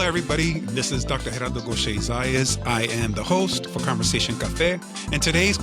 everybody. This is Dr. Gerardo Gauthier-Zayas. I am the host for Conversation Café, and today's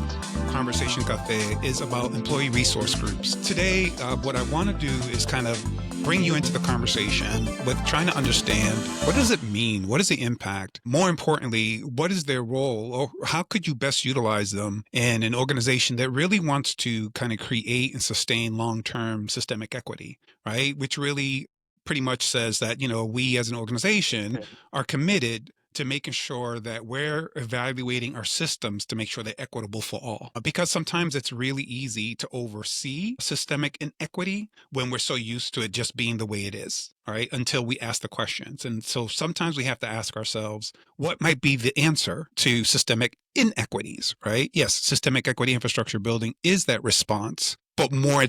Conversation Café is about employee resource groups. Today, what I want to do is kind of bring you into the conversation with trying to understand, what does it mean? What is the impact? More importantly, what is their role, or how could you best utilize them in an organization that really wants to kind of create and sustain long-term systemic equity, right? Which really pretty much says that, we as an organization are committed to making sure that we're evaluating our systems to make sure they're equitable for all. Because sometimes it's really easy to oversee systemic inequity when we're so used to it just being the way it is, all right, until we ask the questions. And so sometimes we have to ask ourselves, what might be the answer to systemic inequities, right? Yes, systemic equity infrastructure building is that response, but more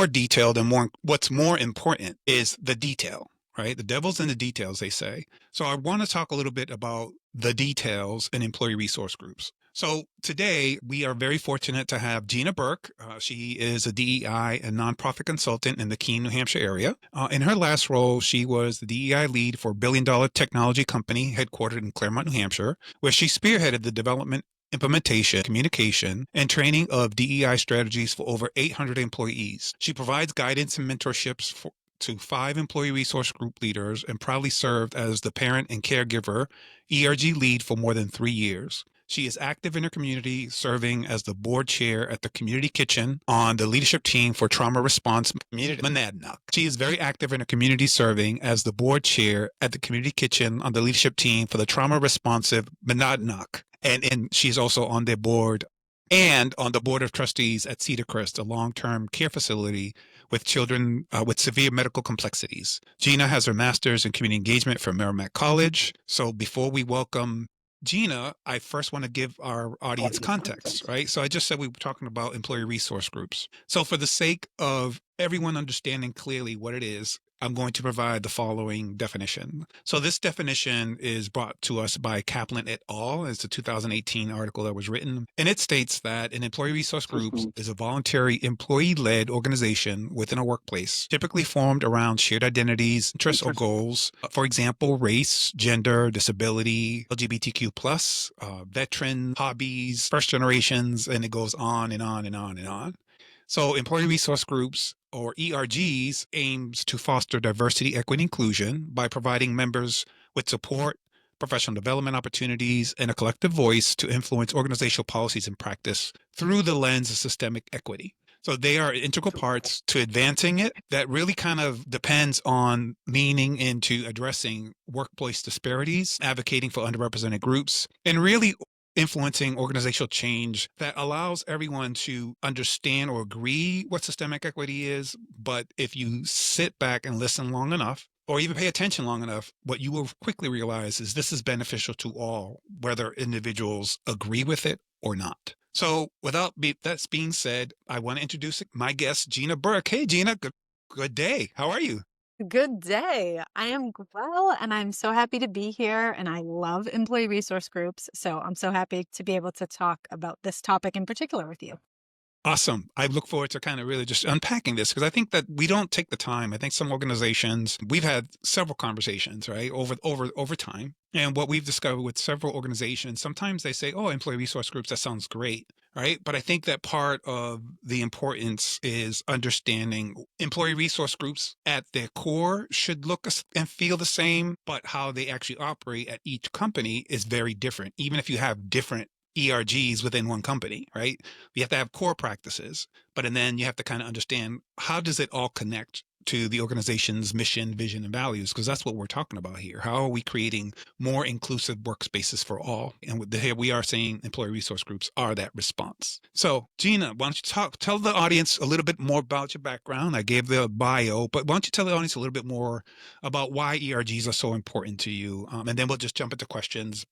detailed and what's more important is the detail, right? The devil's in the details, they say. So I want to talk a little bit about the details in employee resource groups. So today we are very fortunate to have Gina Burke. She is a DEI and nonprofit consultant in the Keene, New Hampshire area. In her last role, she was the DEI lead for a billion-dollar technology company headquartered in Claremont, New Hampshire, where she spearheaded the development, implementation, communication, and training of DEI strategies for over 800 employees. She provides guidance and mentorships to 5 employee resource group leaders and proudly served as the parent and caregiver ERG lead for more than 3 years. She is active in her community, serving as the board chair at the Community Kitchen on the leadership team for trauma response Monadnock. She is very active in her community, serving as the board chair at the Community Kitchen on the leadership team for the trauma responsive Monadnock. And she's also on their board and on the board of trustees at Cedar Crest, a long-term care facility with children with severe medical complexities. Gina has her master's in community engagement from Merrimack College. So before we welcome Gina, I first want to give our audience context, right? So I just said we were talking about employee resource groups. So for the sake of everyone understanding clearly what it is, I'm going to provide the following definition. So this definition is brought to us by Kaplan et al. It's a 2018 article that was written. And it states that an employee resource group is a voluntary employee-led organization within a workplace, typically formed around shared identities, interests, or goals. For example, race, gender, disability, LGBTQ+, veteran, hobbies, first generations, and it goes on and on and on and on. So employee resource groups, or ERGs, aims to foster diversity, equity, inclusion by providing members with support, professional development opportunities, and a collective voice to influence organizational policies and practice through the lens of systemic equity. So they are integral parts to advancing it. That really kind of depends on leaning into addressing workplace disparities, advocating for underrepresented groups, and really influencing organizational change that allows everyone to understand or agree what systemic equity is. But if you sit back and listen long enough, or even pay attention long enough, what you will quickly realize is this is beneficial to all, whether individuals agree with it or not. So that being said, I want to introduce my guest, Gina Burke. Hey, Gina, good day. How are you? Good day. I am well, and I'm so happy to be here. And I love employee resource groups. So I'm so happy to be able to talk about this topic in particular with you. Awesome. I look forward to kind of really just unpacking this because I think that we don't take the time. I think some organizations, we've had several conversations, right, over time. And what we've discovered with several organizations, sometimes they say, oh, employee resource groups, that sounds great, right? But I think that part of the importance is understanding employee resource groups at their core should look and feel the same, but how they actually operate at each company is very different, even if you have different ERGs within one company, right? You have to have core practices, and then you have to kind of understand how does it all connect to the organization's mission, vision, and values, because that's what we're talking about here. How are we creating more inclusive workspaces for all? And here we are saying employee resource groups are that response. So Gina, why don't you tell the audience a little bit more about your background? I gave the bio, but why don't you tell the audience a little bit more about why ERGs are so important to you? And then we'll just jump into questions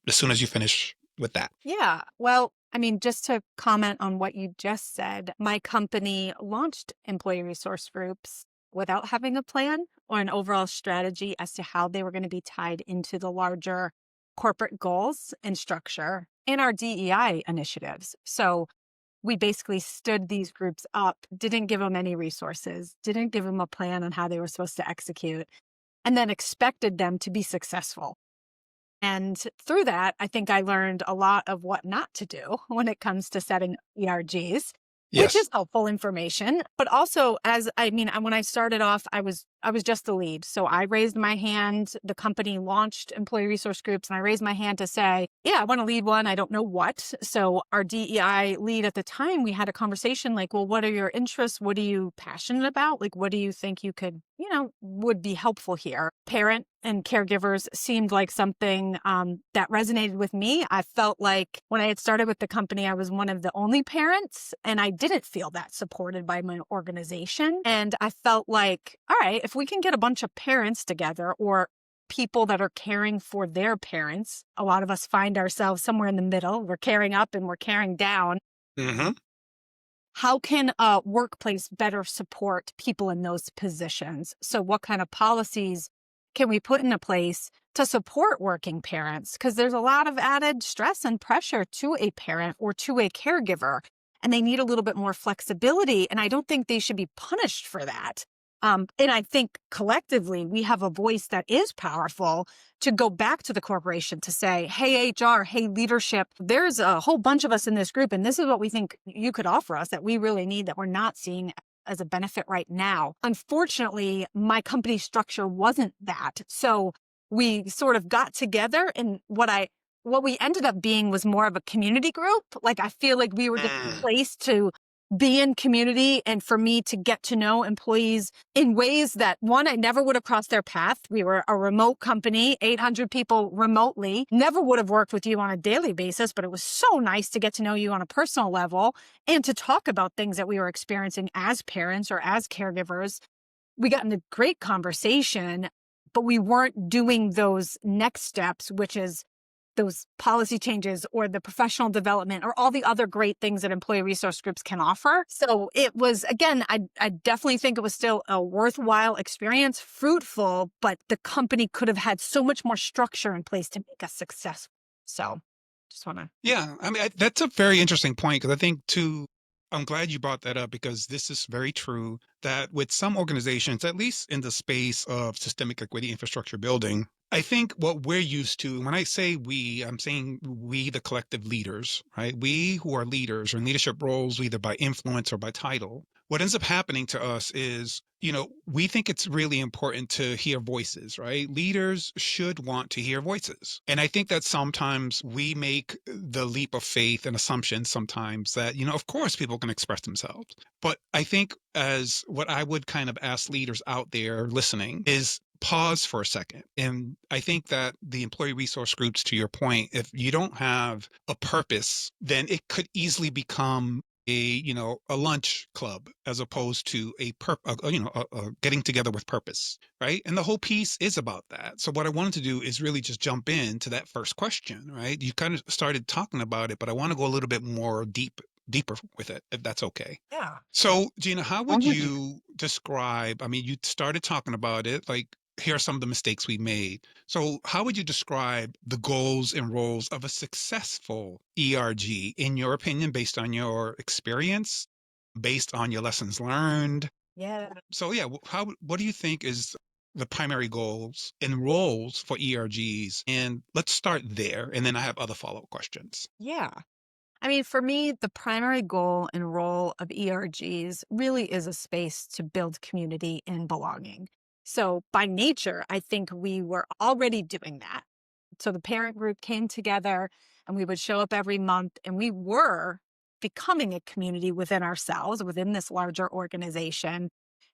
as soon as you finish with that. Yeah. Well, I mean, just to comment on what you just said, my company launched employee resource groups without having a plan or an overall strategy as to how they were going to be tied into the larger corporate goals and structure in our DEI initiatives. So we basically stood these groups up, didn't give them any resources, didn't give them a plan on how they were supposed to execute, and then expected them to be successful. And through that, I think I learned a lot of what not to do when it comes to setting ERGs, which Yes. is helpful information. But also, when I started off, I was just the lead. So I raised my hand. The company launched employee resource groups, and I raised my hand to say, yeah, I want to lead one. I don't know what. So our DEI lead at the time, we had a conversation like, well, what are your interests? What are you passionate about? Like, what do you think you could, would be helpful here? Parent and caregivers seemed like something that resonated with me. I felt like when I had started with the company, I was one of the only parents, and I didn't feel that supported by my organization. And I felt like, all right, if we can get a bunch of parents together or people that are caring for their parents, a lot of us find ourselves somewhere in the middle. We're caring up and we're caring down. Mm-hmm. How can a workplace better support people in those positions? So what kind of policies can we put into place to support working parents? Because there's a lot of added stress and pressure to a parent or to a caregiver, and they need a little bit more flexibility. And I don't think they should be punished for that. And I think collectively, we have a voice that is powerful to go back to the corporation to say, hey, HR, hey, leadership, there's a whole bunch of us in this group, and this is what we think you could offer us that we really need that we're not seeing as a benefit right now. Unfortunately, my company structure wasn't that. So we sort of got together, and what we ended up being was more of a community group. Like, I feel like we were the place to be in community and for me to get to know employees in ways that, one, I never would have crossed their path. We were a remote company, 800 people remotely, never would have worked with you on a daily basis, but it was so nice to get to know you on a personal level and to talk about things that we were experiencing as parents or as caregivers. We got into great conversation, but we weren't doing those next steps, which is those policy changes or the professional development or all the other great things that employee resource groups can offer. So it was, again, I definitely think it was still a worthwhile experience, fruitful, but the company could have had so much more structure in place to make us successful. So just want to. Yeah. I mean, that's a very interesting point because I think too, I'm glad you brought that up because this is very true that with some organizations, at least in the space of systemic equity infrastructure building, I think what we're used to, when I say we, I'm saying we, the collective leaders, right? We who are leaders or in leadership roles, either by influence or by title. What ends up happening to us is, we think it's really important to hear voices, right? Leaders should want to hear voices. And I think that sometimes we make the leap of faith and assumptions sometimes that, of course people can express themselves. But I think as what I would kind of ask leaders out there listening is pause for a second. And I think that the employee resource groups, to your point, if you don't have a purpose, then it could easily become a lunch club as opposed to a getting together with purpose, right? And the whole piece is about that. So what I wanted to do is really just jump into that first question, right? You kind of started talking about it, but I want to go a little bit more deeper with it, if that's okay. Yeah. So Gina, how would you describe, I mean, you started talking about it, like, here are some of the mistakes we made. So how would you describe the goals and roles of a successful ERG, in your opinion, based on your experience, based on your lessons learned? Yeah. So yeah, what do you think is the primary goals and roles for ERGs? And let's start there. And then I have other follow-up questions. Yeah. I mean, for me, the primary goal and role of ERGs really is a space to build community and belonging. So by nature, I think we were already doing that. So the parent group came together and we would show up every month and we were becoming a community within ourselves, within this larger organization.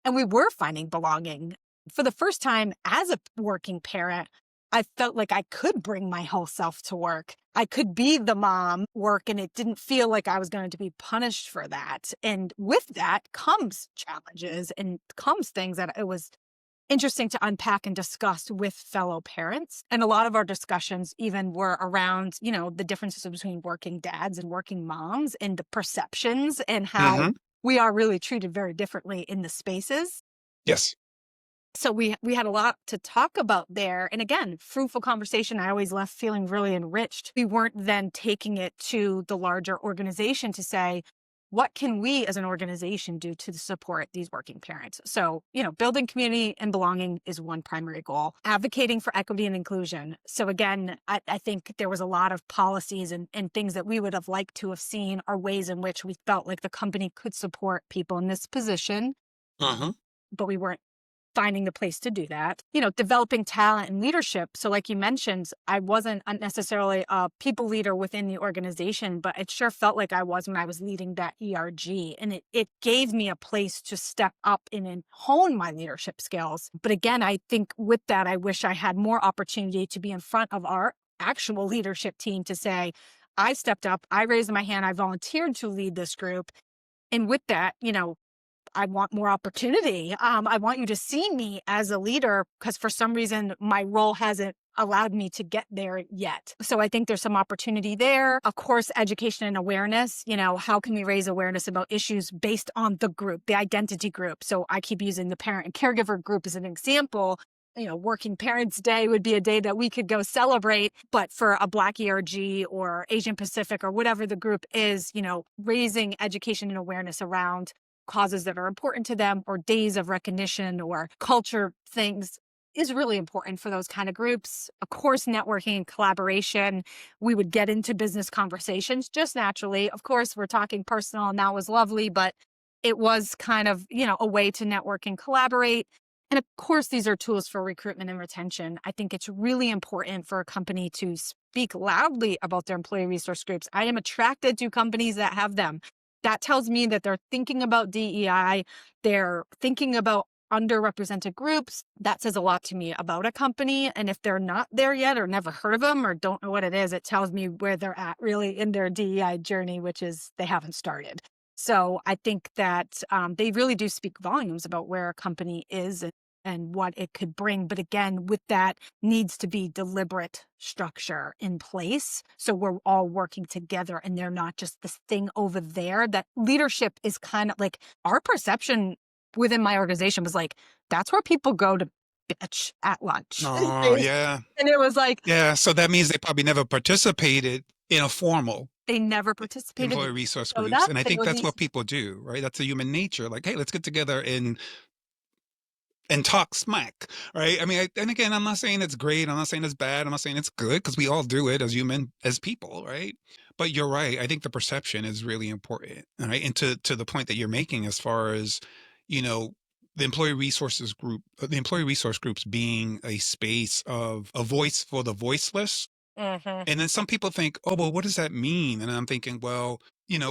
And we were finding belonging. For the first time as a working parent, I felt like I could bring my whole self to work. I could be the mom work and it didn't feel like I was going to be punished for that. And with that comes challenges and comes things that it was interesting to unpack and discuss with fellow parents. And a lot of our discussions even were around, the differences between working dads and working moms and the perceptions and how we are really treated very differently in the spaces. Yes. So we had a lot to talk about there. And again, fruitful conversation. I always left feeling really enriched. We weren't then taking it to the larger organization to say, what can we as an organization do to support these working parents? So, building community and belonging is one primary goal. Advocating for equity and inclusion. So again, I think there was a lot of policies and things that we would have liked to have seen, or ways in which we felt like the company could support people in this position, Uh-huh. but we weren't finding the place to do that. Developing talent and leadership. So like you mentioned, I wasn't necessarily a people leader within the organization, but it sure felt like I was when I was leading that ERG. And it gave me a place to step up and hone my leadership skills. But again, I think with that, I wish I had more opportunity to be in front of our actual leadership team to say, I stepped up, I raised my hand, I volunteered to lead this group. And with that, I want more opportunity. I want you to see me as a leader, because for some reason my role hasn't allowed me to get there yet. So I think there's some opportunity there. Of course, education and awareness. How can we raise awareness about issues based on the group, the identity group? So I keep using the parent and caregiver group as an example. Working Parents Day would be a day that we could go celebrate. But for a Black ERG or Asian Pacific or whatever the group is, raising education and awareness around causes that are important to them, or days of recognition or culture things, is really important for those kind of groups. Of course, networking and collaboration. We would get into business conversations just naturally. Of course, we're talking personal, and that was lovely, but it was kind of, a way to network and collaborate. And of course, these are tools for recruitment and retention. I think it's really important for a company to speak loudly about their employee resource groups. I am attracted to companies that have them. That tells me that they're thinking about DEI, they're thinking about underrepresented groups. That says a lot to me about a company. And if they're not there yet, or never heard of them, or don't know what it is, it tells me where they're at really in their DEI journey, which is they haven't started. So I think that they really do speak volumes about where a company is and what it could bring. But again, with that needs to be deliberate structure in place. So we're all working together, and they're not just this thing over there. That leadership is kind of like, our perception within my organization was like, that's where people go to bitch at lunch. Oh, yeah. And it was like, Yeah. So that means they probably never participated in a formal they never participated. employee resource So groups. And I they think were that's these what people do, right? That's a human nature. Like, hey, let's get together and talk smack, right? I mean, and again, I'm not saying it's great. I'm not saying it's bad. I'm not saying it's good, because we all do it as as people, right? But you're right. I think the perception is really important, right? And to the point that you're making, as far as, you know, the employee resource groups being a space of a voice for the voiceless. Mhm. And then some people think, oh, well, what does that mean? And I'm thinking, well,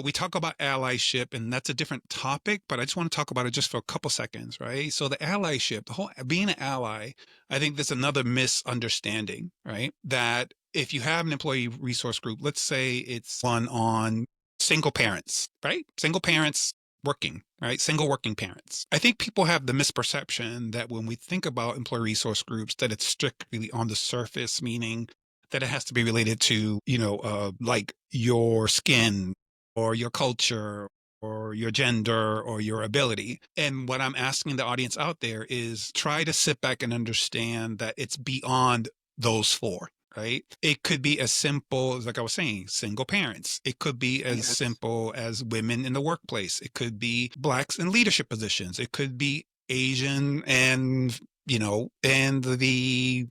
we talk about allyship, and that's a different topic, but I just want to talk about it just for a couple seconds, right? So the allyship, the whole being an ally, I think there's another misunderstanding, right? That if you have an employee resource group, let's say it's one on single parents, right? Single parents working, right? Single working parents. I think people have the misperception that when we think about employee resource groups, that it's strictly on the surface, meaning that it has to be related to, like your skin or your culture or your gender or your ability. And what I'm asking the audience out there is try to sit back and understand that it's beyond those four. Right. It could be as simple as, like I was saying, single parents. It could be as Yes. simple as women in the workplace. It could be Blacks in leadership positions. It could be Asian and, and the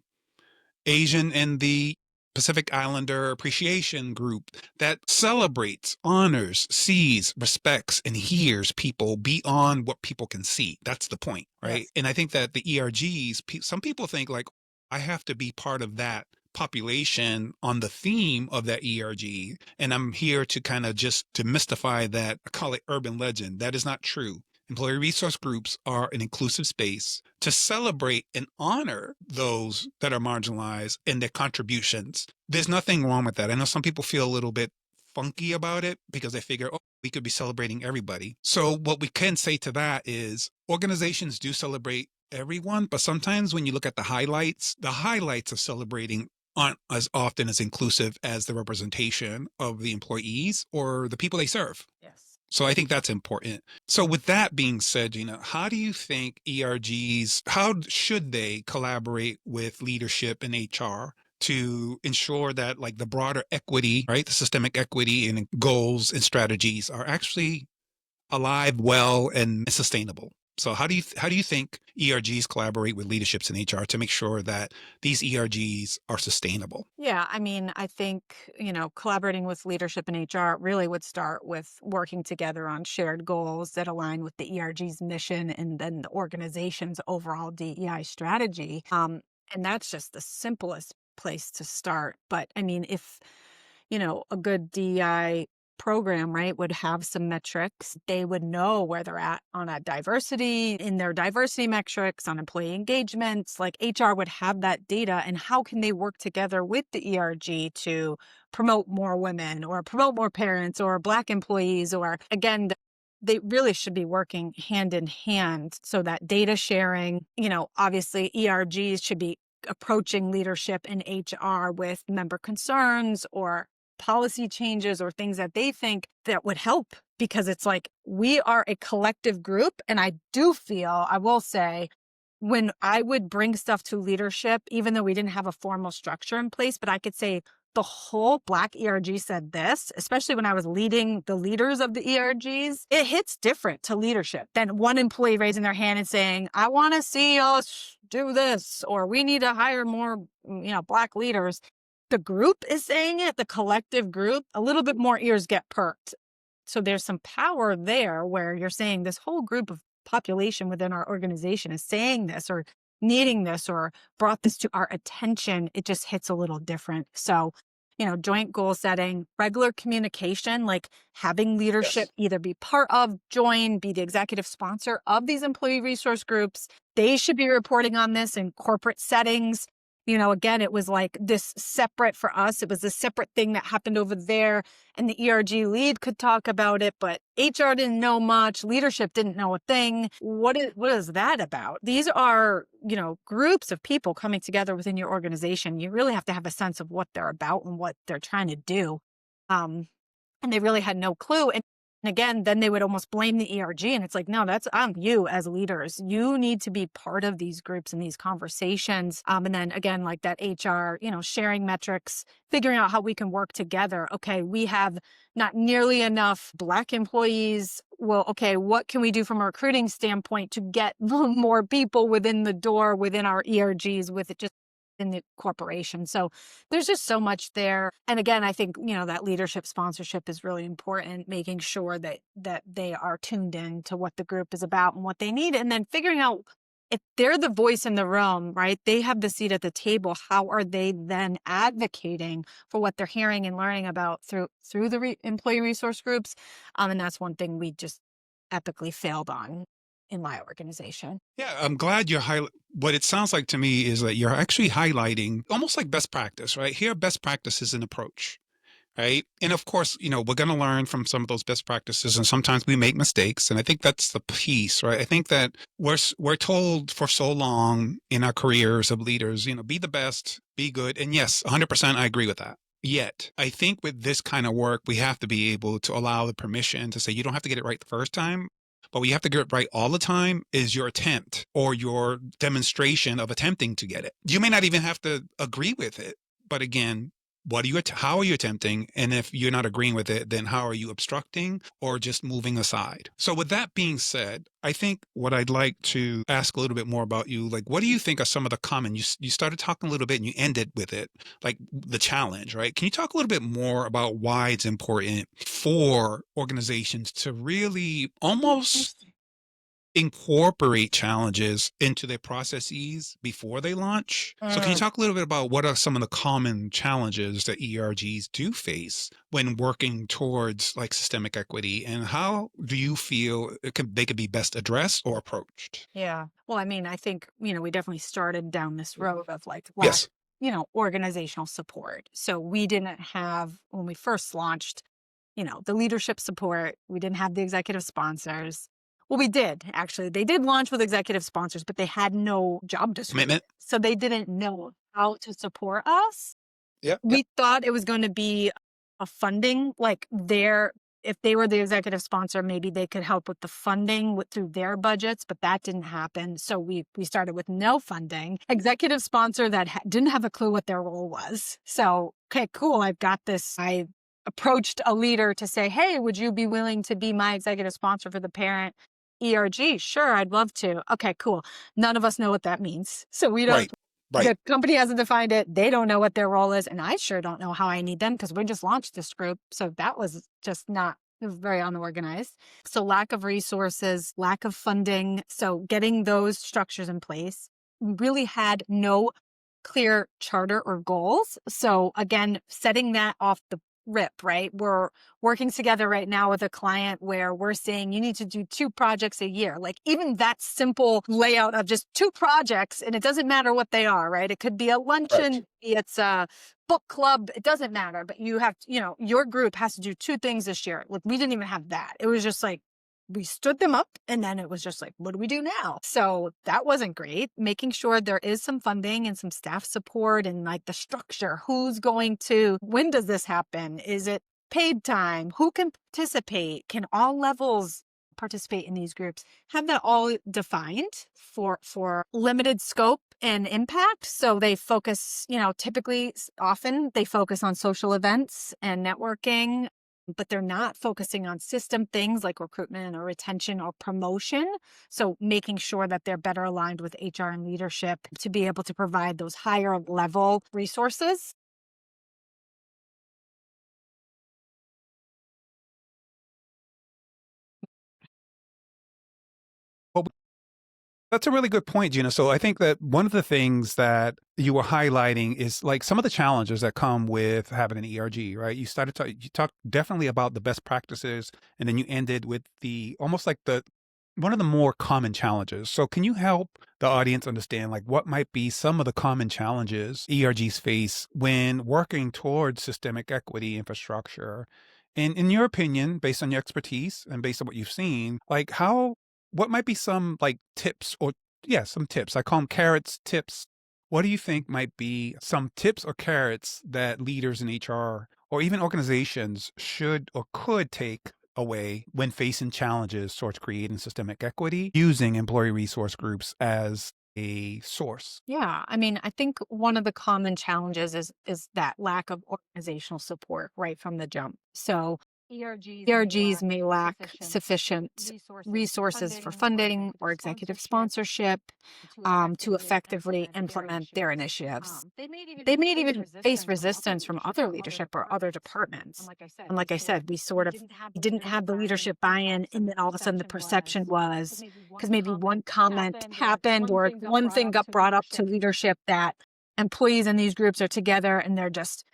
Asian and the Pacific Islander Appreciation Group that celebrates, honors, sees, respects, and hears people beyond what people can see. That's the point, right? Yes. And I think that the ERGs, some people think like, I have to be part of that population on the theme of that ERG. And I'm here to kind of just demystify that, I call it urban legend. That is not true. Employee resource groups are an inclusive space to celebrate and honor those that are marginalized and their contributions. There's nothing wrong with that. I know some people feel a little bit funky about it because they figure, oh, we could be celebrating everybody. So what we can say to that is organizations do celebrate everyone, but sometimes when you look at the highlights of celebrating aren't as often as inclusive as the representation of the employees or the people they serve. Yes. So I think that's important. So with that being said, how do you think ERGs, how should they collaborate with leadership and HR to ensure that like the broader equity, right, the systemic equity and goals and strategies are actually alive, well, and sustainable. So how do you think ERGs collaborate with leaderships in HR to make sure that these ERGs are sustainable? Yeah, I mean, I think, collaborating with leadership in HR really would start with working together on shared goals that align with the ERG's mission and then the organization's overall DEI strategy. And that's just the simplest place to start. But I mean, if a good DEI program, right, would have some metrics. They would know where they're at on a diversity, in their diversity metrics, on employee engagements. Like HR would have that data, and how can they work together with the ERG to promote more women or promote more parents or Black employees? Or again, they really should be working hand in hand so that data sharing, obviously ERGs should be approaching leadership in HR with member concerns or policy changes or things that they think that would help, because it's like we are a collective group. And I do feel, I will say, when I would bring stuff to leadership, even though we didn't have a formal structure in place, but I could say the whole Black ERG said this, especially when I was leading the leaders of the ERGs, it hits different to leadership than one employee raising their hand and saying, I want to see us do this, or we need to hire more, Black leaders. The group is saying it, the collective group, a little bit more ears get perked. So there's some power there where you're saying this whole group of population within our organization is saying this or needing this or brought this to our attention. It just hits a little different. So, joint goal setting, regular communication, like having leadership either be part of, join, be the executive sponsor of these employee resource groups. They should be reporting on this in corporate settings. Again, it was like this separate for us. It was a separate thing that happened over there. And the ERG lead could talk about it, but HR didn't know much. Leadership didn't know a thing. What is that about? These are, groups of people coming together within your organization. You really have to have a sense of what they're about and what they're trying to do. And they really had no clue. And again, then they would almost blame the ERG. And it's like, no, that's on you as leaders. You need to be part of these groups and these conversations. And then again, like that HR, sharing metrics, figuring out how we can work together. Okay, we have not nearly enough Black employees. Well, okay, what can we do from a recruiting standpoint to get more people within the door within our ERGs with it just in the corporation? So there's just so much there. And again, I think, that leadership sponsorship is really important, making sure that they are tuned in to what the group is about and what they need. And then figuring out if they're the voice in the room, right? They have the seat at the table. How are they then advocating for what they're hearing and learning about through the employee resource groups? And that's one thing we just epically failed on in my organization. Yeah, I'm glad you're what it sounds like to me is that you're actually highlighting almost like best practice, right? Here, best practices and approach, right? And of course, we're going to learn from some of those best practices, and sometimes we make mistakes. And I think that's the piece, right? I think that we're told for so long in our careers of leaders, be the best, be good. And yes, 100% I agree with that. Yet, I think with this kind of work, we have to be able to allow the permission to say, you don't have to get it right the first time, but what you have to get it right all the time is your attempt or your demonstration of attempting to get it. You may not even have to agree with it, but again, how are you attempting? And if you're not agreeing with it, then how are you obstructing or just moving aside? So with that being said, I think what I'd like to ask a little bit more about you, like, what do you think are some of the common, you started talking a little bit and you ended with it, like the challenge, right? Can you talk a little bit more about why it's important for organizations to really almost incorporate challenges into their processes before they launch? So can you talk a little bit about what are some of the common challenges that ERGs do face when working towards like systemic equity, and how do you feel they could be best addressed or approached? Yeah. Well, I mean, I think, we definitely started down this road of like lack, Yes. organizational support. So we didn't have, when we first launched, the leadership support, we didn't have the executive sponsors. Well, we did actually. They did launch with executive sponsors, but they had no job description. Commitment. So they didn't know how to support us. Yep. We thought it was going to be a funding, like if they were the executive sponsor, maybe they could help with the funding through their budgets, but that didn't happen. So we started with no funding. Executive sponsor that didn't have a clue what their role was. So, okay, cool. I've got this. I approached a leader to say, hey, would you be willing to be my executive sponsor for the parent ERG? Sure, I'd love to. Okay, cool. None of us know what that means. So we don't, Right. Right. the company hasn't defined it. They don't know what their role is. And I sure don't know how I need them because we just launched this group. So that was just not, it was very unorganized. So lack of resources, lack of funding. So getting those structures in place. We really had no clear charter or goals. So again, setting that off the rip, right? We're working together right now with a client where we're saying you need to do 2 projects a year. Like even that simple layout of just 2 projects, and it doesn't matter what they are, right? It could be a luncheon, Right. it's a book club, it doesn't matter, but you have, your group has to do 2 things this year. Like we didn't even have that. It was just like, we stood them up and then it was just like, what do we do now? So that wasn't great. Making sure there is some funding and some staff support and like the structure. When does this happen? Is it paid time? Who can participate? Can all levels participate in these groups? Have that all defined for limited scope and impact. So they focus, often they focus on social events and networking, but they're not focusing on system things like recruitment or retention or promotion. So making sure that they're better aligned with HR and leadership to be able to provide those higher level resources. Well, that's a really good point, Gina. So I think that one of the things that you were highlighting is like some of the challenges that come with having an ERG, right? You talked definitely about the best practices, and then you ended with the almost like the one of the more common challenges. So can you help the audience understand like what might be some of the common challenges ERGs face when working towards systemic equity infrastructure? And in your opinion, based on your expertise and based on what you've seen, like what might be some like tips or yeah, some tips. I call them carrots, tips. What do you think might be some tips or carrots that leaders in HR or even organizations should or could take away when facing challenges towards creating systemic equity using employee resource groups as a source? Yeah, I mean, I think one of the common challenges is that lack of organizational support right from the jump. So ERGs may lack sufficient resources for funding or executive sponsorship to effectively implement their initiatives. They may even face resistance from other leadership or other departments. And like I said, we sort of didn't have the leadership buy-in, and then all of a sudden the perception was because maybe one comment happened or one thing got brought up to leadership that employees in these groups are together and they're just,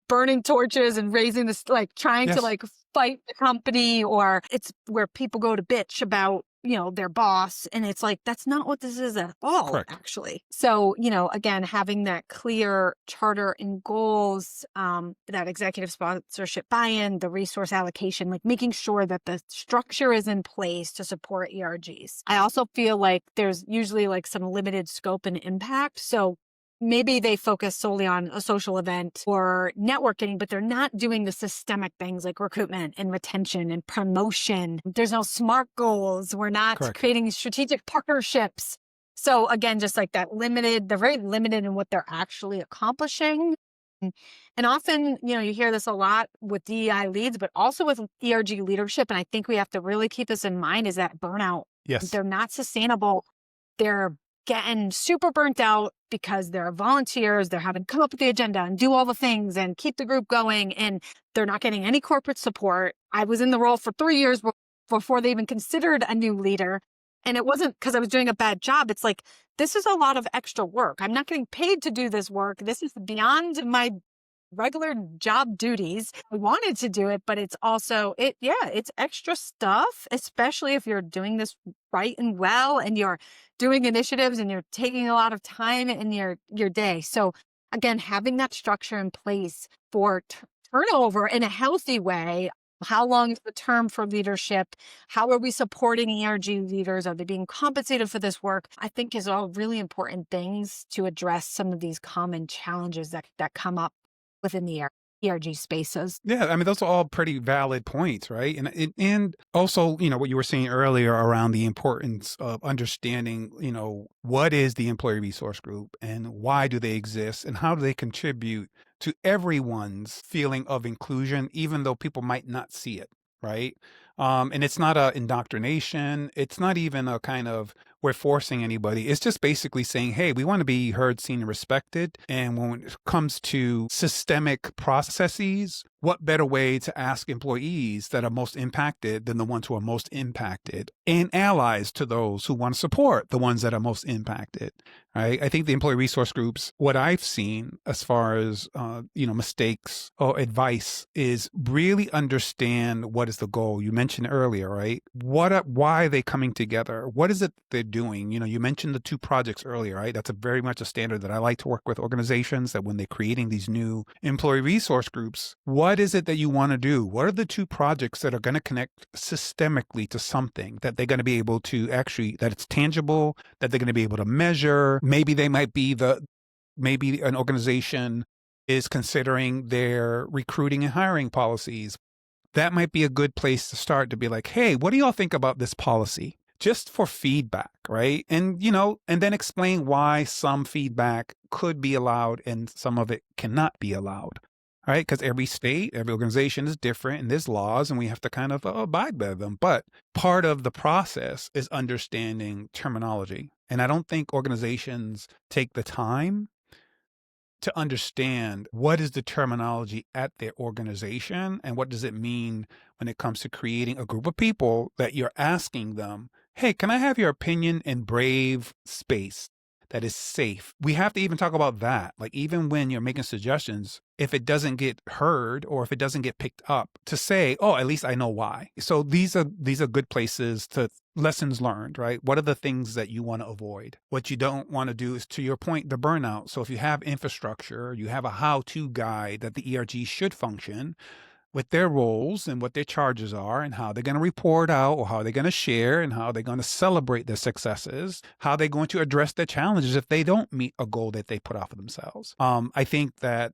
burning torches and raising this, like trying to Yes. like fight the company, or it's where people go to bitch about, their boss. And it's like, that's not what this is at all, Correct. actually. So, again, having that clear charter and goals, that executive sponsorship buy-in, the resource allocation, like making sure that the structure is in place to support ERGs. I also feel like there's usually like some limited scope and impact. So maybe they focus solely on a social event or networking, but they're not doing the systemic things like recruitment and retention and promotion. There's no SMART goals. We're not Correct. creating strategic partnerships. So again, just like that they're very limited in what they're actually accomplishing. And often, you hear this a lot with DEI leads, but also with ERG leadership. And I think we have to really keep this in mind is that burnout. Yes. They're not sustainable. They're getting super burnt out because they're volunteers. They're having to come up with the agenda and do all the things and keep the group going. And they're not getting any corporate support. I was in the role for 3 years before they even considered a new leader. And it wasn't because I was doing a bad job. It's like, this is a lot of extra work. I'm not getting paid to do this work. This is beyond my regular job duties. I wanted to do it, but it's also it's extra stuff, especially if you're doing this right and well and you're doing initiatives and you're taking a lot of time in your day. So again, having that structure in place for turnover in a healthy way. How long is the term for leadership? How are we supporting ERG leaders? Are they being compensated for this work? I think is all really important things to address some of these common challenges that come up within the ERG spaces. Yeah, I mean, those are all pretty valid points, right? And also, what you were saying earlier around the importance of understanding, what is the employee resource group and why do they exist and how do they contribute to everyone's feeling of inclusion, even though people might not see it, right? And it's not a indoctrination. It's not even a kind of we're forcing anybody. It's just basically saying, hey, we want to be heard, seen, and respected. And when it comes to systemic processes, what better way to ask employees that are most impacted than the ones who are most impacted and allies to those who want to support the ones that are most impacted, right? I think the employee resource groups, what I've seen as far as, mistakes or advice is really understand what is the goal. You mentioned earlier, right? Why are they coming together? What is it they're doing? You mentioned the 2 projects earlier, right? That's very much a standard that I like to work with organizations, that when they're creating these new employee resource groups, what is it that you want to do? What are the 2 projects that are going to connect systemically to something that they're going to be able to actually, that it's tangible, that they're going to be able to measure? Maybe maybe an organization is considering their recruiting and hiring policies. That might be a good place to start, to be like, hey, what do y'all think about this policy? Just for feedback, right? And, and then explain why some feedback could be allowed and some of it cannot be allowed, right? Because every state, every organization is different and there's laws and we have to kind of abide by them. But part of the process is understanding terminology. And I don't think organizations take the time to understand what is the terminology at their organization and what does it mean when it comes to creating a group of people that you're asking them, hey, can I have your opinion in brave space that is safe? We have to even talk about that. Like, even when you're making suggestions, if it doesn't get heard or if it doesn't get picked up, to say, oh, at least I know why. So these are good places to lessons learned, right? What are the things that you want to avoid? What you don't want to do is, to your point, the burnout. So if you have infrastructure, you have a how-to guide that the ERG should function with their roles and what their charges are and how they're going to report out or how they're going to share and how they're going to celebrate their successes, how they're going to address their challenges if they don't meet a goal that they put out for themselves. I think that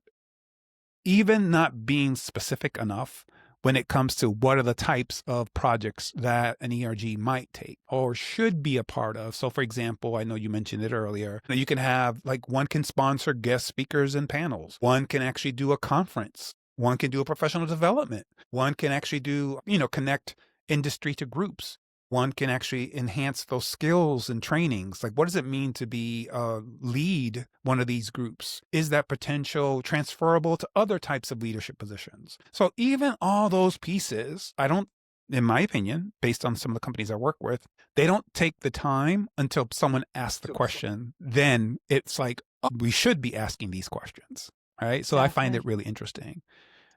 even not being specific enough when it comes to what are the types of projects that an ERG might take or should be a part of. So, for example, I know you mentioned it earlier, you can have, like, one can sponsor guest speakers and panels. One can actually do a conference. One can do a professional development. One can actually do, connect industry to groups. One can actually enhance those skills and trainings. Like, what does it mean to be lead one of these groups? Is that potential transferable to other types of leadership positions? So even all those pieces, in my opinion, based on some of the companies I work with, they don't take the time until someone asks the question. Then it's like, oh, we should be asking these questions, right? So I find it really interesting.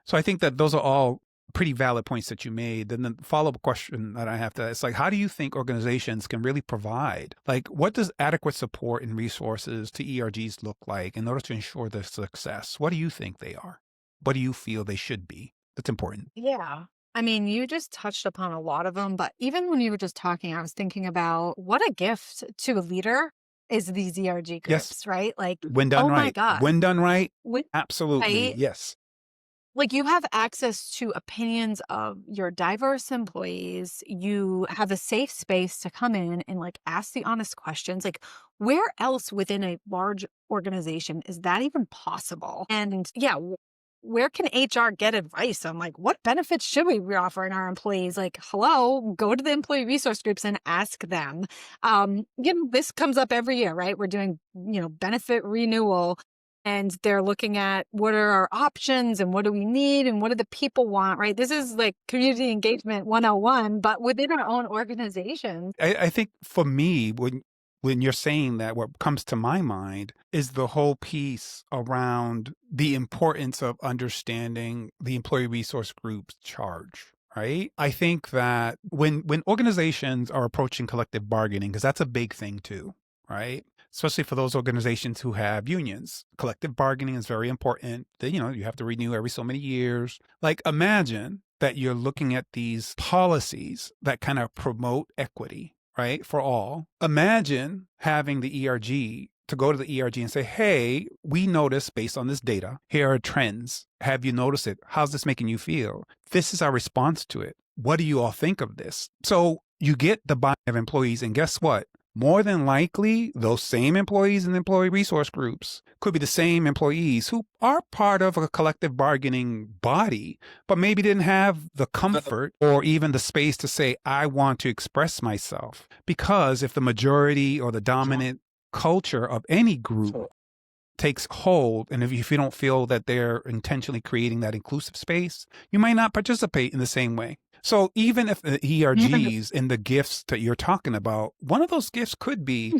So I think that those are all pretty valid points that you made. Then the follow-up question that I have to, it's like, how do you think organizations can really provide, like, what does adequate support and resources to ERGs look like in order to ensure their success? What do you think they are? What do you feel they should be? That's important. Yeah. I mean, you just touched upon a lot of them, but even when you were just talking, I was thinking about what a gift to a leader is these ERG groups, right? Like, when done right. My God. When done right, absolutely, right? yes. Like, you have access to opinions of your diverse employees. You have a safe space to come in and, like, ask the honest questions. Like, where else within a large organization is that even possible? And yeah, where can HR get advice on, like, what benefits should we be offering our employees? Like, hello, go to the employee resource groups and ask them. This comes up every year, right? We're doing, benefit renewal. And they're looking at what are our options and what do we need and what do the people want, right? This is like community engagement 101, but within our own organization. I think for me, when you're saying that, what comes to my mind is the whole piece around the importance of understanding the employee resource group's charge. Right? I think that when organizations are approaching collective bargaining, because that's a big thing too, right? Especially for those organizations who have unions. Collective bargaining is very important. You have to renew every so many years. Like, imagine that you're looking at these policies that kind of promote equity, right, for all. Imagine having the ERG to go to the ERG and say, hey, we noticed based on this data, here are trends. Have you noticed it? How's this making you feel? This is our response to it. What do you all think of this? So you get the buy-in of employees, and guess what? more than likely, those same employees and employee resource groups could be the same employees who are part of a collective bargaining body, but maybe didn't have the comfort or even the space to say, I want to express myself. Because if the majority or the dominant culture of any group takes hold, and if you don't feel that they're intentionally creating that inclusive space, you might not participate in the same way. So even if the ERGs and the gifts that you're talking about, one of those gifts could be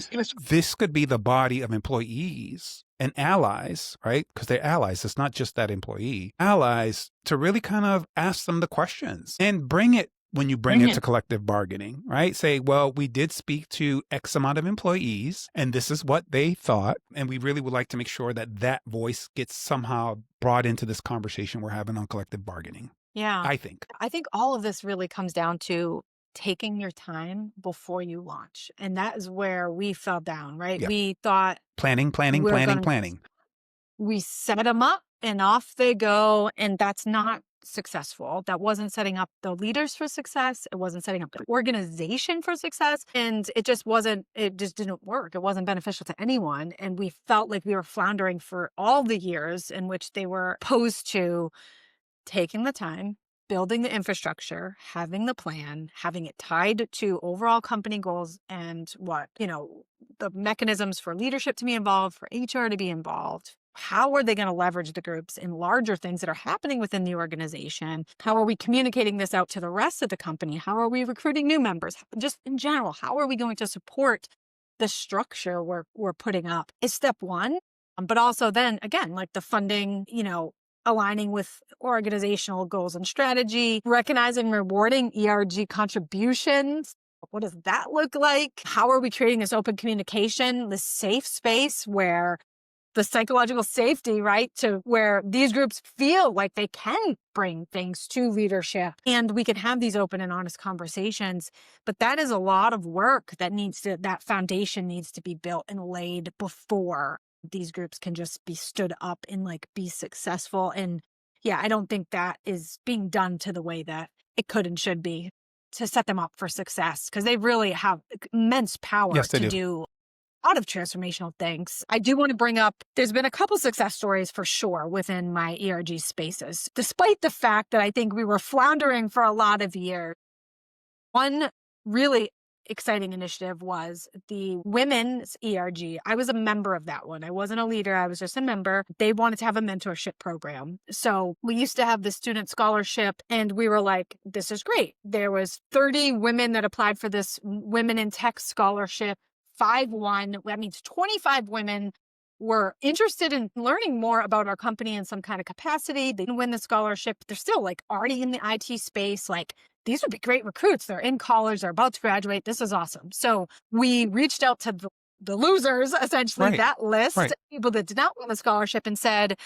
this could be the body of employees and allies, right? Because they're allies. It's not just that employee. Allies to really kind of ask them the questions and bring it when you bring it to collective bargaining, right? Say, well, we did speak to X amount of employees and this is what they thought. And we really would like to make sure that that voice gets somehow brought into this conversation we're having on collective bargaining. Yeah. I think. I think all of this really comes down to taking your time before you launch. And that is where we fell down, right? Yeah. We thought Planning. We set them up and off they go. And that's not successful. That wasn't setting up the leaders for success. It wasn't setting up the organization for success. And it just didn't work. It wasn't beneficial to anyone. And we felt like we were floundering for all the years in which they were opposed to taking the time, building the infrastructure, having the plan, having it tied to overall company goals and the mechanisms for leadership to be involved, for HR to be involved. How are they going to leverage the groups in larger things that are happening within the organization? How are we communicating this out to the rest of the company? How are we recruiting new members? Just in general, how are we going to support the structure we're putting up is step one. But also then, again, like the funding, aligning with organizational goals and strategy, recognizing and rewarding ERG contributions. What does that look like? How are we creating this open communication, this safe space where the psychological safety, right, to where these groups feel like they can bring things to leadership and we can have these open and honest conversations. But that is a lot of work that foundation needs to be built and laid before these groups can just be stood up and be successful. And yeah, I don't think that is being done to the way that it could and should be to set them up for success, because they really have immense power to do a lot of transformational things. I do want to bring up, there's been a couple success stories for sure within my ERG spaces, despite the fact that I think we were floundering for a lot of years. One really exciting initiative was the women's ERG. I was a member of that one. I wasn't a leader. I was just a member. They wanted to have a mentorship program. So we used to have the student scholarship and we were like, this is great. There was 30 women that applied for this Women in Tech scholarship. 5 won. That means 25 women were interested in learning more about our company in some kind of capacity. They didn't win the scholarship. They're still already in the IT space. These would be great recruits. They're in college. They're about to graduate. This is awesome. So we reached out to the losers, essentially, that list, people that did not win the scholarship, and said,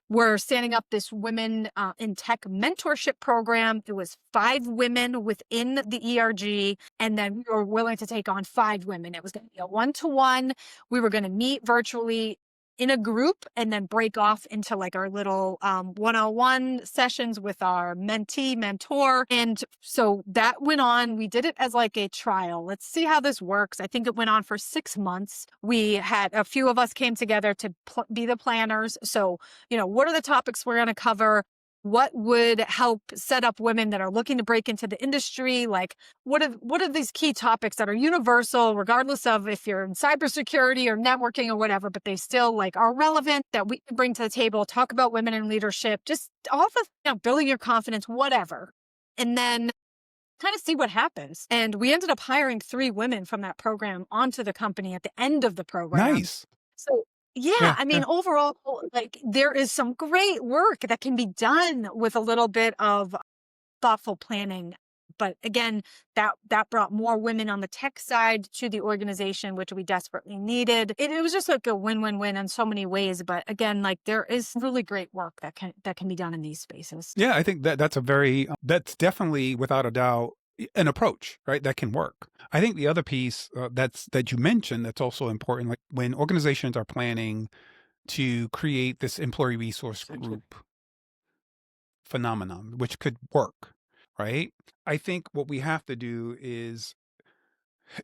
we're standing up this Women in Tech mentorship program. It was 5 women within the ERG, and then we were willing to take on 5 women. It was going to be a 1-to-1. We were going to meet virtually in a group and then break off into our little one-on-one sessions with our mentee, mentor. And so that went on. We did it as a trial. Let's see how this works. I think it went on for 6 months. We had a few of us came together to be the planners. So, what are the topics we're going to cover? What would help set up women that are looking to break into the industry? What are these key topics that are universal, regardless of if you're in cybersecurity or networking or whatever, but they still are relevant that we can bring to the table, talk about women in leadership, just all the, building your confidence, whatever. And then kind of see what happens. And we ended up hiring 3 women from that program onto the company at the end of the program. Nice. So overall, there is some great work that can be done with a little bit of thoughtful planning. But again, that brought more women on the tech side to the organization, which we desperately needed. It was just a win-win-win in so many ways. But again, there is really great work that can be done in these spaces. Yeah, I think that's definitely, without a doubt, an approach, right? That can work. I think the other piece that you mentioned that's also important, when organizations are planning to create this employee resource group phenomenon, which could work, right? I think what we have to do is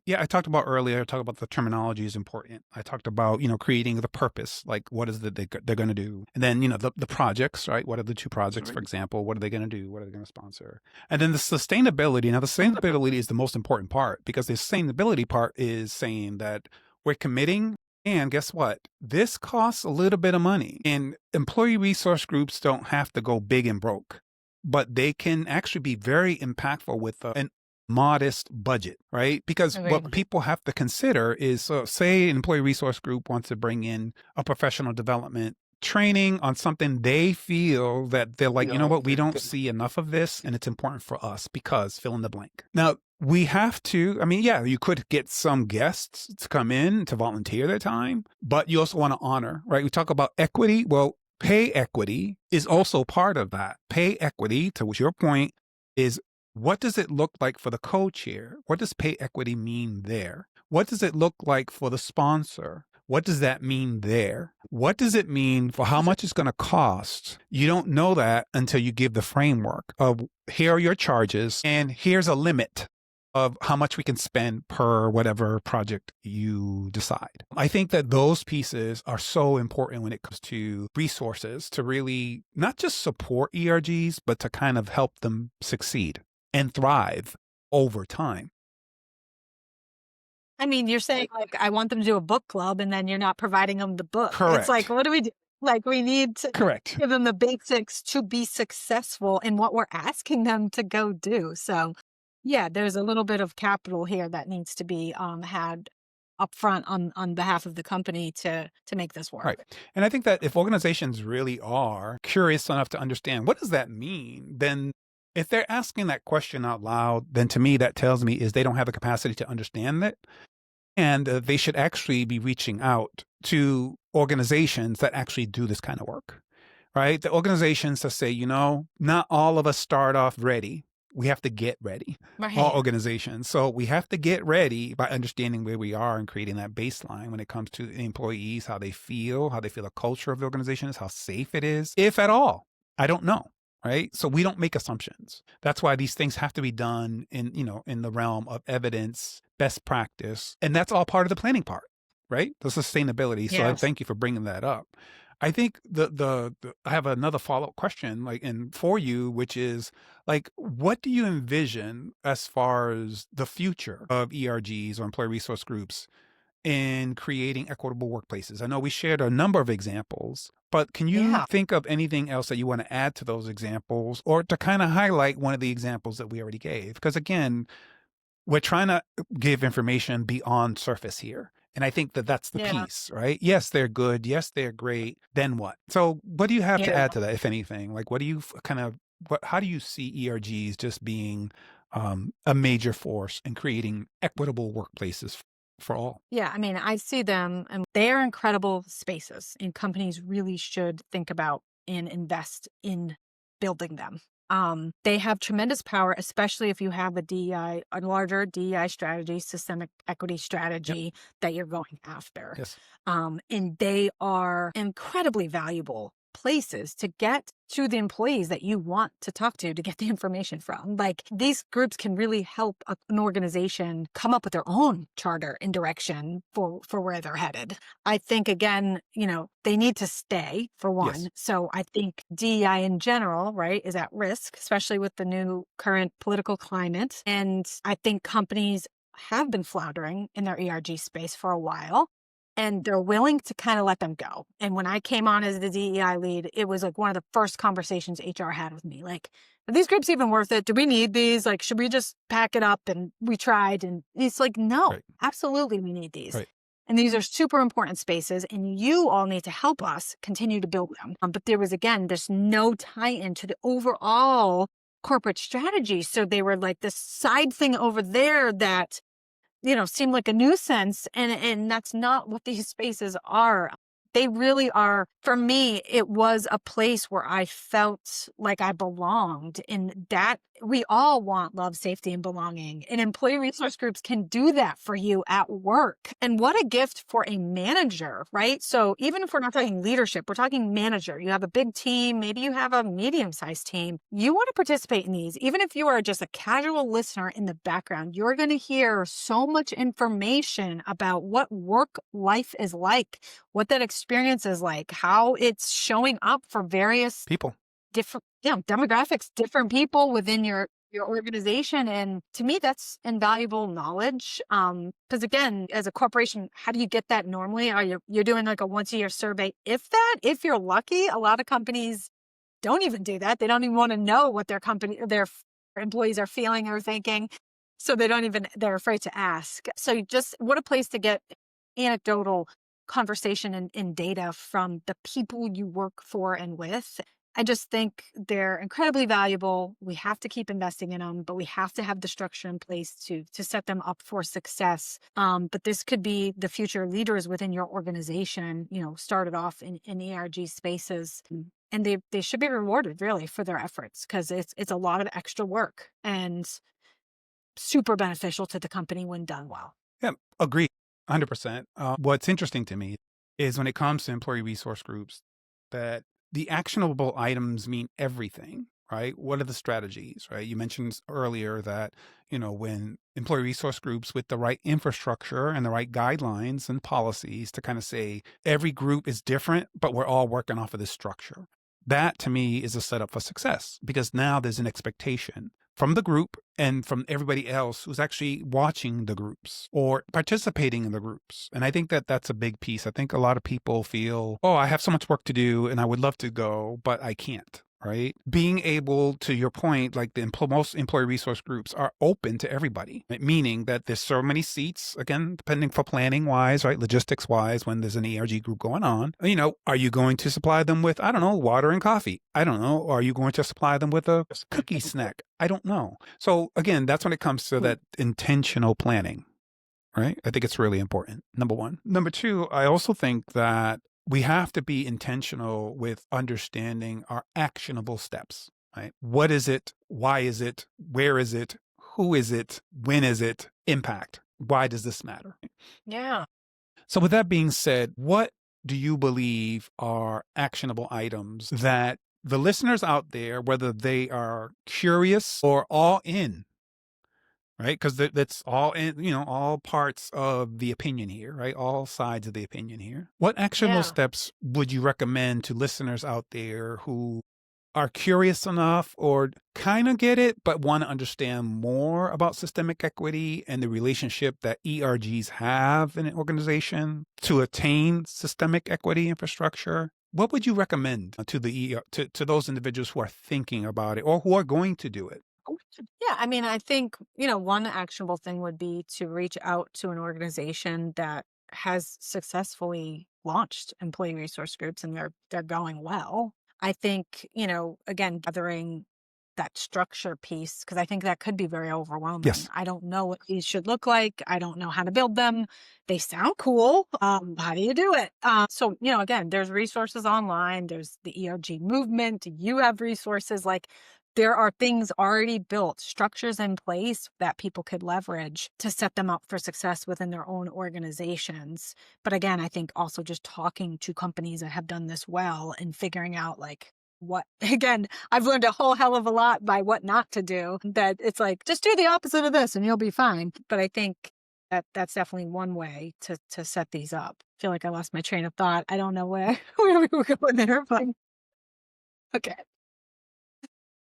Yeah, I talked about earlier, I talked about the terminology is important. I talked about, creating the purpose, like what is it they're going to do? And then, the projects, right? What are the two projects, for example? What are they going to do? What are they going to sponsor? And then the sustainability. Now, the sustainability is the most important part because the sustainability part is saying that we're committing. And guess what? This costs a little bit of money. And employee resource groups don't have to go big and broke, but they can actually be very impactful with an modest budget, right? Because what Agreed. people have to consider is, say an employee resource group wants to bring in a professional development training on something they feel that they're like, you know what, we don't see enough of this and it's important for us because fill in the blank. Now, we have to, I mean, yeah, you could get some guests to come in to volunteer their time, but you also want to honor, right? We talk about equity. Well, pay equity is also part of that. Pay equity, to your point, is what does it look like for the co-chair? What does pay equity mean there? What does it look like for the sponsor? What does that mean there? What does it mean for how much it's going to cost? You don't know that until you give the framework of here are your charges and here's a limit of how much we can spend per whatever project you decide. I think that those pieces are so important when it comes to resources to really not just support ERGs, but to kind of help them succeed and thrive over time. I mean, you're saying like, I want them to do a book club and then you're not providing them the book. It's like, Correct. what do we do? Like, we need to Correct. give them the basics to be successful in what we're asking them to go do. So yeah, there's a little bit of capital here that needs to be had upfront on behalf of the company to make this work. Right. And I think that if organizations really are curious enough to understand what does that mean, then if they're asking that question out loud, then to me that tells me is they don't have the capacity to understand it. And they should actually be reaching out to organizations that actually do this kind of work, right? The organizations that say, not all of us start off ready. We have to get ready, all Right. organizations. So we have to get ready by understanding where we are and creating that baseline when it comes to employees, how they feel the culture of the organization is, how safe it is, if at all. I don't know. Right. So we don't make assumptions. That's why these things have to be done in the realm of evidence, best practice. And that's all part of the planning part, right? The sustainability. So I Yes. thank you for bringing that up. I think I have another follow-up question for you, which is what do you envision as far as the future of ERGs or employee resource groups in creating equitable workplaces? I know we shared a number of examples, but can you Yeah. think of anything else that you want to add to those examples or to kind of highlight one of the examples that we already gave? Because again, we're trying to give information beyond surface here. And I think that that's the Yeah. piece, right? Yes, they're good. Yes, they're great. Then what? So what do you have to Yeah. add to that, if anything? Like, what do you how do you see ERGs just being a major force in creating equitable workplaces for all? Yeah, I mean, I see them and they're incredible spaces, and companies really should think about and invest in building them. They have tremendous power, especially if you have a larger DEI strategy, systemic equity Yep. strategy that you're going after. Yes. And they are incredibly valuable places to get to the employees that you want to talk to get the information from. Like, these groups can really help an organization come up with their own charter and direction for where they're headed. I think, again, they need to stay, for one. Yes. So I think DEI in general, right, is at risk, especially with the new current political climate. And I think companies have been floundering in their ERG space for a while, and they're willing to kind of let them go. And when I came on as the DEI lead, it was like one of the first conversations HR had with me. Like, are these groups even worth it? Do we need these? Like, should we just pack it up? And we tried. And it's like, no, Right. absolutely we need these. Right. And these are super important spaces, and you all need to help us continue to build them. But there was, again, there's no tie-in to the overall corporate strategy. So they were like this side thing over there that seemed like a nuisance, and that's not what these spaces are. they really are, for me, it was a place where I felt like I belonged. And that we all want love, safety, and belonging. And employee resource groups can do that for you at work. And what a gift for a manager, right? So even if we're not talking leadership, we're talking manager. You have a big team, maybe you have a medium-sized team. You want to participate in these. Even if you are just a casual listener in the background, you're going to hear so much information about what work life is like, what that experience is like, how it's showing up for various people, different demographics, different people within your organization. And to me, that's invaluable knowledge. Because again, as a corporation, how do you get that normally? You're doing like a once a year survey? If you're lucky, a lot of companies don't even do that. They don't even want to know what their employees are feeling or thinking. So they're afraid to ask. So what a place to get anecdotal conversation and data from the people you work for and with. I just think they're incredibly valuable. We have to keep investing in them, but we have to have the structure in place to set them up for success. But this could be the future leaders within your organization, started off in ERG spaces. And they should be rewarded really for their efforts, because it's a lot of extra work and super beneficial to the company when done well. Yeah, agree, 100%. What's interesting to me is when it comes to employee resource groups, that the actionable items mean everything, right? What are the strategies, right? You mentioned earlier that, when employee resource groups with the right infrastructure and the right guidelines and policies to kind of say every group is different, but we're all working off of this structure. That to me is a setup for success, because now there's an expectation from the group and from everybody else who's actually watching the groups or participating in the groups. And I think that that's a big piece. I think a lot of people feel, oh, I have so much work to do and I would love to go, but I can't. Right? Being able, to your point, like most employee resource groups are open to everybody, right? Meaning that there's so many seats, again, depending for planning wise, right? Logistics wise, when there's an ERG group going on, are you going to supply them with, I don't know, water and coffee? I don't know. Are you going to supply them with a cookie snack? I don't know. So again, that's when it comes to that intentional planning, right? I think it's really important. Number one. Number two, I also think that we have to be intentional with understanding our actionable steps, right? What is it? Why is it? Where is it? Who is it? When is it? Impact. Why does this matter? Yeah. So with that being said, what do you believe are actionable items that the listeners out there, whether they are curious or all in, right? Because that's all in, all parts of the opinion here, right? All sides of the opinion here. What actionable steps would you recommend to listeners out there who are curious enough or kind of get it, but want to understand more about systemic equity and the relationship that ERGs have in an organization to attain systemic equity infrastructure? What would you recommend to those individuals who are thinking about it or who are going to do it? Yeah, I mean, I think, one actionable thing would be to reach out to an organization that has successfully launched employee resource groups and they're going well. I think, again, gathering that structure piece, because I think that could be very overwhelming. Yes. I don't know what these should look like. I don't know how to build them. They sound cool. How do you do it? So, again, there's resources online. There's the ERG movement. You have resources like there are things already built, structures in place that people could leverage to set them up for success within their own organizations. But again, I think also just talking to companies that have done this well and figuring out again, I've learned a whole hell of a lot by what not to do, that it's like, just do the opposite of this and you'll be fine. But I think that's definitely one way to set these up. I feel like I lost my train of thought. I don't know where we were going there, but okay.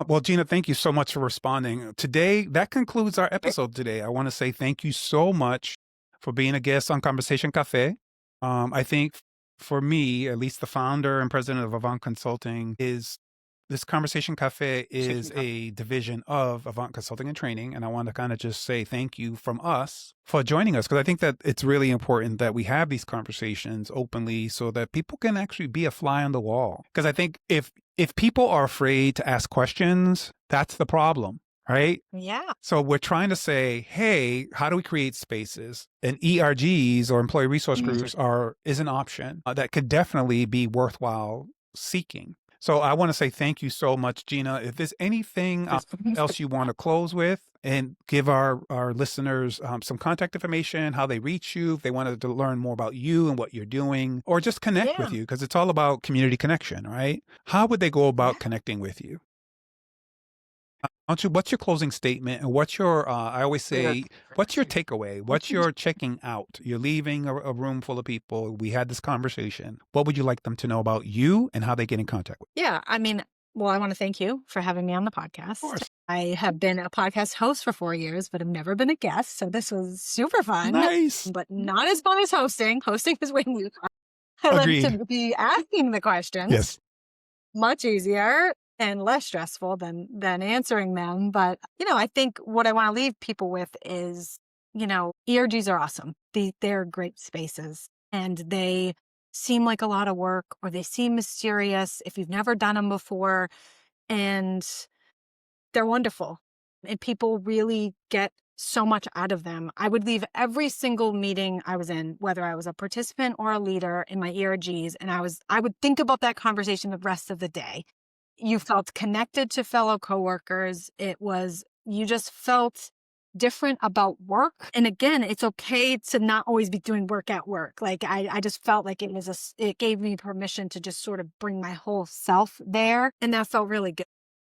Well, Gina, thank you so much for responding. Today, that concludes our episode today. I want to say thank you so much for being a guest on Conversation Café. I think for me, at least the founder and president of Avant Consulting, this Conversation Café is a division of Avant Consulting and Training. And I want to kind of just say thank you from us for joining us, because I think that it's really important that we have these conversations openly so that people can actually be a fly on the wall. Because I think if people are afraid to ask questions, that's the problem, right? Yeah. So we're trying to say, hey, how do we create spaces? And ERGs or employee resource groups is an option that could definitely be worthwhile seeking. So I want to say thank you so much, Gina. If there's anything else you want to close with and give our listeners some contact information, how they reach you, if they wanted to learn more about you and what you're doing, or just connect with you, because it's all about community connection, right? How would they go about connecting with you? What's your closing statement, and what's your, I always say, what's your takeaway? What's your checking out? You're leaving a room full of people. We had this conversation. What would you like them to know about you and how they get in contact with you? Yeah. I mean, well, I want to thank you for having me on the podcast. Of course. I have been a podcast host for 4 years, but I've never been a guest. So this was super fun. Nice. But not as fun as hosting. Hosting is way new. I love to be asking the questions. Yes. Much easier and less stressful than answering them. But, I think what I want to leave people with is, ERGs are awesome. They're great spaces, and they seem like a lot of work, or they seem mysterious if you've never done them before, and they're wonderful. And people really get so much out of them. I would leave every single meeting I was in, whether I was a participant or a leader in my ERGs, and I would think about that conversation the rest of the day. You felt connected to fellow coworkers. You just felt different about work. And again, it's okay to not always be doing work at work. Like I just felt like it gave me permission to just sort of bring my whole self there. And that felt really good.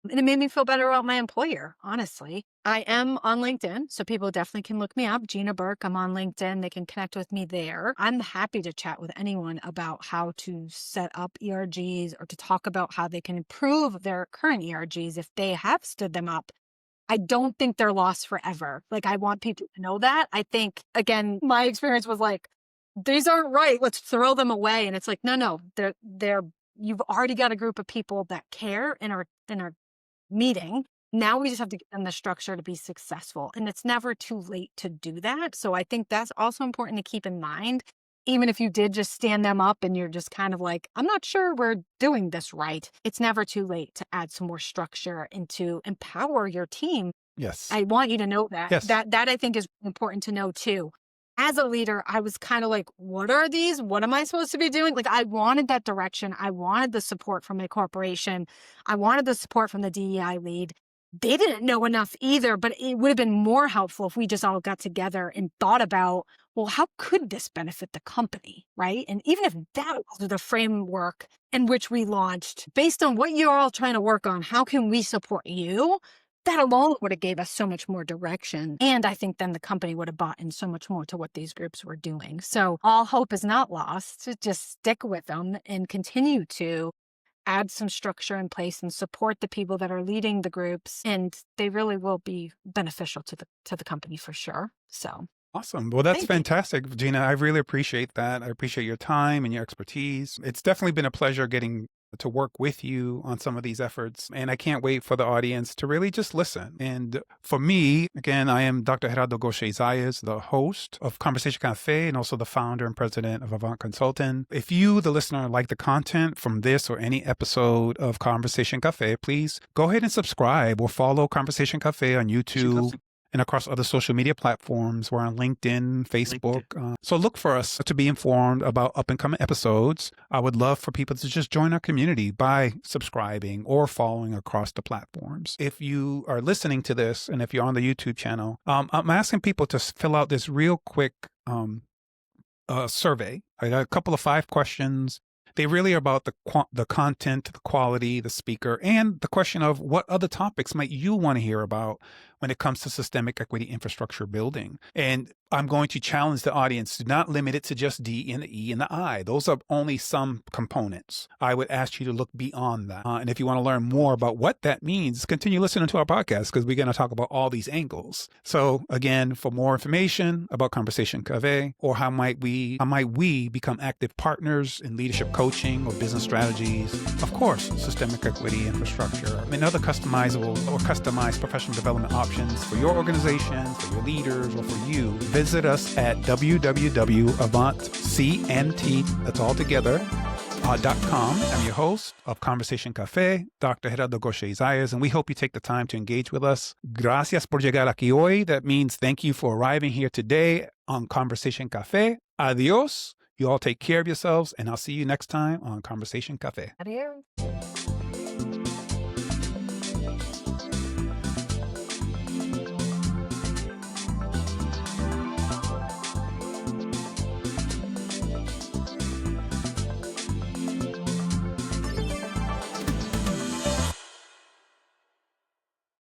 And it made me feel better about my employer, honestly. I am on LinkedIn, so people definitely can look me up. Gina Burke, I'm on LinkedIn. They can connect with me there. I'm happy to chat with anyone about how to set up ERGs or to talk about how they can improve their current ERGs if they have stood them up. I don't think they're lost forever. Like, I want people to know that. I think, again, my experience was like, these aren't right. Let's throw them away. And it's like, no, you've already got a group of people that care and are meeting. Now we just have to get them the structure to be successful. And it's never too late to do that. So I think that's also important to keep in mind. Even if you did just stand them up and you're just kind of like, I'm not sure we're doing this right. It's never too late to add some more structure and to empower your team. Yes. I want you to know that. Yes. That I think is important to know too. As a leader, I was kind of like, what are these? What am I supposed to be doing? Like, I wanted that direction. I wanted the support from my corporation. I wanted the support from the DEI lead. They didn't know enough either, but it would have been more helpful if we just all got together and thought about, well, how could this benefit the company, right? And even if that was the framework in which we launched, based on what you're all trying to work on, how can we support you? That alone would have gave us so much more direction. And I think then the company would have bought in so much more to what these groups were doing. So all hope is not lost. Just stick with them and continue to add some structure in place and support the people that are leading the groups. And they really will be beneficial to the company for sure. So awesome. Well, that's fantastic, Gina. I really appreciate that. I appreciate your time and your expertise. It's definitely been a pleasure getting to work with you on some of these efforts. And I can't wait for the audience to really just listen. And for me, again, I am Dr. Gerardo Gauthier-Zayas, the host of Conversation Café and also the founder and president of Avant Consulting. If you, the listener, like the content from this or any episode of Conversation Café, please go ahead and subscribe or follow Conversation Café on YouTube and across other social media platforms. We're on LinkedIn, Facebook. So look for us to be informed about up and coming episodes. I would love for people to just join our community by subscribing or following across the platforms. If you are listening to this and if you're on the YouTube channel, I'm asking people to fill out this real quick survey. I got a couple of 5 questions. They really are about the content, the quality, the speaker, and the question of what other topics might you want to hear about when it comes to systemic equity infrastructure building. And I'm going to challenge the audience to not limit it to just D and the E and the I. Those are only some components. I would ask you to look beyond that. And if you want to learn more about what that means, continue listening to our podcast because we're going to talk about all these angles. So again, for more information about Conversation Café or how might we become active partners in leadership coaching or business strategies, of course, systemic equity infrastructure, and other customizable or customized professional development options for your organization, for your leaders, or for you, visit us at www.avantcnt, that's all together, I'm your host of Conversation Café, Dr. Gerardo Gauthier-Zayas, and we hope you take the time to engage with us. Gracias por llegar aquí hoy. That means thank you for arriving here today on Conversation Café. Adios. You all take care of yourselves, and I'll see you next time on Conversation Café. Adios.